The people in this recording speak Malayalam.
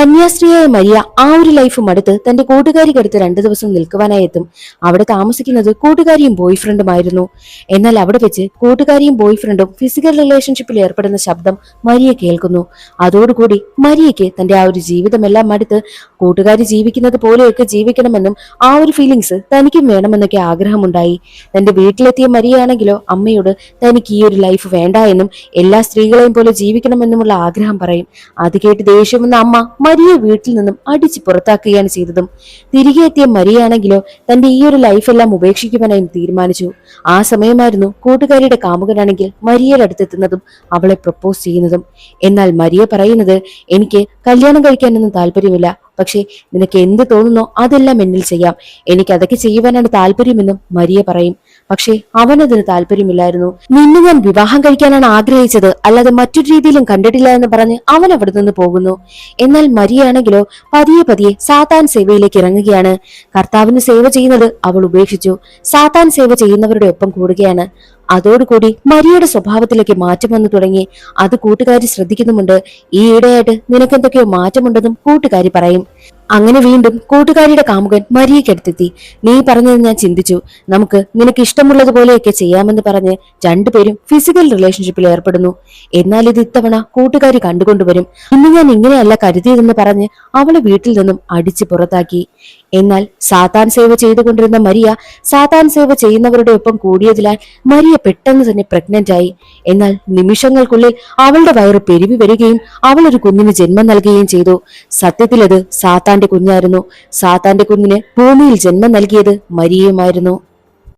കന്യാസ്ത്രീയായ മരിയ ആ ഒരു ലൈഫ് മടുത്ത് തന്റെ കൂട്ടുകാരിക്കടുത്ത് 2 ദിവസം നിൽക്കുവാനായി എത്തും. അവിടെ താമസിക്കുന്നത് കൂട്ടുകാരിയും ബോയ് ഫ്രണ്ടുമായിരുന്നു. എന്നാൽ അവിടെ വെച്ച് കൂട്ടുകാരിയും ബോയ് ഫ്രണ്ടും ഫിസിക്കൽ റിലേഷൻഷിപ്പിൽ ഏർപ്പെടുന്ന ശബ്ദം മരിയ കേൾക്കുന്നു. അതോടുകൂടി മരിയയ്ക്ക് തന്റെ ആ ഒരു ജീവിതമെല്ലാം മടുത്ത് കൂട്ടുകാരി ജീവിക്കുന്നത് പോലെയൊക്കെ ജീവിക്കണമെന്നും ആ ഒരു ഫീലിങ്സ് തനിക്കും വേണമെന്നൊക്കെ ആഗ്രഹമുണ്ടായി. തന്റെ വീട്ടിലെത്തിയ മരിയയാണെങ്കിലോ അമ്മയോട് തനിക്ക് ഈ ഒരു ലൈഫ് വേണ്ട എന്നും എല്ലാ സ്ത്രീകളെയും പോലെ ജീവിക്കണമെന്നുമുള്ള ആഗ്രഹം പറയും. അത് കേട്ട് ദേഷ്യം വന്ന അമ്മ മരിയെ വീട്ടിൽ നിന്നും അടിച്ചു പുറത്താക്കുകയാണ് ചെയ്തതും. തിരികെ എത്തിയ മരിയാണെങ്കിലോ തന്റെ ഈ ഒരു ലൈഫെല്ലാം ഉപേക്ഷിക്കുവാനായി തീരുമാനിച്ചു. ആ സമയമായിരുന്നു കൂട്ടുകാരിയുടെ കാമുകനാണെങ്കിൽ മരിയയുടെ അടുത്തെത്തുന്നതും അവളെ പ്രപ്പോസ് ചെയ്യുന്നതും. എന്നാൽ മരിയ പറയുന്നത്, എനിക്ക് കല്യാണം കഴിക്കാനൊന്നും താല്പര്യമില്ല, പക്ഷേ നിനക്ക് എന്ത് തോന്നുന്നോ അതെല്ലാം എന്നിൽ ചെയ്യാം, എനിക്ക് അതൊക്കെ ചെയ്യുവാനാണ് താല്പര്യമെന്നും മരിയ പറയും. പക്ഷേ അവനതിന് താല്പര്യമില്ലായിരുന്നു. നിന്നെ ഞാൻ വിവാഹം കഴിക്കാനാണ് ആഗ്രഹിച്ചത്, അല്ലാതെ മറ്റൊരു രീതിയിലും കണ്ടിട്ടില്ല എന്ന് പറഞ്ഞ് അവൻ അവിടെ നിന്ന് പോകുന്നു. എന്നാൽ മരിയാണെങ്കിലോ പതിയെ പതിയെ സാത്താൻ സേവയിലേക്ക് ഇറങ്ങുകയാണ്. കർത്താവിന് സേവ ചെയ്യുന്നത് അവൾ ഉപേക്ഷിച്ചു, സാത്താൻ സേവ ചെയ്യുന്നവരുടെ ഒപ്പം കൂടുകയാണ്. അതോടുകൂടി മരിയയുടെ സ്വഭാവത്തിലേക്ക് മാറ്റം വന്നു തുടങ്ങി. അത് കൂട്ടുകാരി ശ്രദ്ധിക്കുന്നുമുണ്ട്. ഈ ഇടയായിട്ട് നിനക്കെന്തൊക്കെയോ മാറ്റമുണ്ടെന്നും കൂട്ടുകാരി പറയും. അങ്ങനെ വീണ്ടും കൂട്ടുകാരിയുടെ കാമുകൻ മരിയയ്ക്കടുത്തെത്തി. നീ പറഞ്ഞത് ഞാൻ ചിന്തിച്ചു, നമുക്ക് നിനക്ക് ഇഷ്ടമുള്ളതുപോലെയൊക്കെ ചെയ്യാമെന്ന് പറഞ്ഞ് രണ്ടുപേരും ഫിസിക്കൽ റിലേഷൻഷിപ്പിൽ ഏർപ്പെടുന്നു. എന്നാൽ ഇത് ഇത്തവണ കൂട്ടുകാരി കണ്ടുകൊണ്ടുവരും. ഇന്ന് ഞാൻ ഇങ്ങനെയല്ല കരുതിയതെന്ന് പറഞ്ഞ് അവളെ വീട്ടിൽ നിന്നും അടിച്ചു പുറത്താക്കി. എന്നാൽ സാത്താൻ സേവ ചെയ്തുകൊണ്ടിരുന്ന മരിയ സാത്താൻ സേവ ചെയ്യുന്നവരുടെ ഒപ്പം കൂടിയതിനാൽ മരിയ പെട്ടെന്ന് തന്നെ പ്രഗ്നന്റ് ആയി. എന്നാൽ നിമിഷങ്ങൾക്കുള്ളിൽ അവളുടെ വയറ് പെരുവി വരികയും അവൾ ഒരു കുഞ്ഞിന് ജന്മം നൽകുകയും ചെയ്തു. സത്യത്തിൽ അത് സാത്താന്റെ കുഞ്ഞായിരുന്നു. സാത്താന്റെ കുഞ്ഞിന് ഭൂമിയിൽ ജന്മം നൽകിയത് മരിയയുമായിരുന്നു.